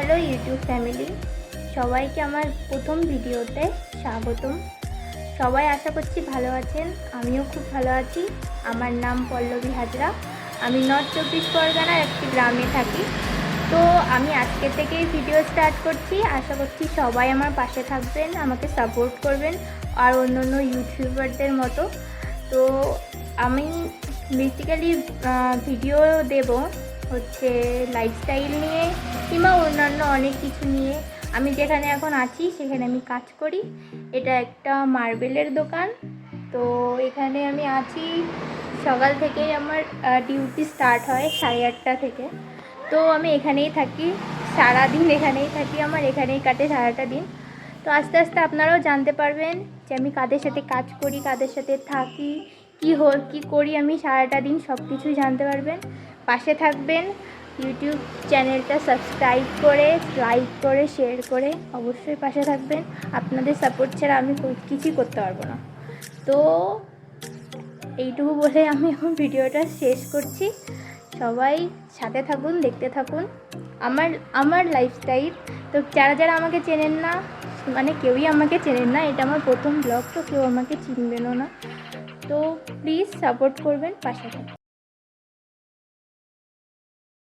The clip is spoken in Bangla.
হ্যালো ইউটিউব ফ্যামিলি, সবাইকে আমার প্রথম ভিডিওতে স্বাগতম। সবাই আশা করছি ভালো আছেন, আমিও খুব ভালো আছি। আমার নাম পল্লবী হাজরা, আমি নর্থ চব্বিশ পরগনার একটি গ্রামে থাকি। তো আমি আজকে থেকেই ভিডিও স্টার্ট করছি। আশা করছি সবাই আমার পাশে থাকবেন, আমাকে সাপোর্ট করবেন আর অন্য অন্য ইউটিউবারদের মতো। তো আমি বেসিক্যালি ভিডিও দেব হচ্ছে লাইফস্টাইল নিয়ে কিংবা অন্যান্য অনেক কিছু নিয়ে। আমি যেখানে এখন আছি সেখানে আমি কাজ করি। এটা একটা মার্বেলের দোকান। তো এখানে আমি আছি, সকাল থেকেই আমার ডিউটি স্টার্ট হয় 8:30 থেকে। তো আমি এখানেই থাকি, সারাদিন এখানেই থাকি, আমার এখানেই কাটে সারাটা দিন। তো আস্তে আস্তে আপনারাও জানতে পারবেন যে আমি কাদের সাথে কাজ করি, কাদের সাথে থাকি, কী করি আমি সারাটা দিন, সব কিছুই জানতে পারবেন। পাশে থাকবেন, ইউটিউব চ্যানেলটা সাবস্ক্রাইব করে, লাইক করে, শেয়ার করে অবশ্যই পাশে থাকবেন। আপনাদের সাপোর্ট ছাড়া আমি কিছুই করতে পারবো না। তো এইটুকু বলে আমি এখন ভিডিওটা শেষ করছি। সবাই সাথে থাকুন, দেখতে থাকুন আমার লাইফস্টাইল। তো যারা যারা আমাকে চেনেন না, মানে কেউই আমাকে চেনেন না, এটা আমার প্রথম ব্লগ, তো কেউ আমাকে চিনবেনও না। তো প্লিজ সাপোর্ট করবেন, পাশে থাকুন।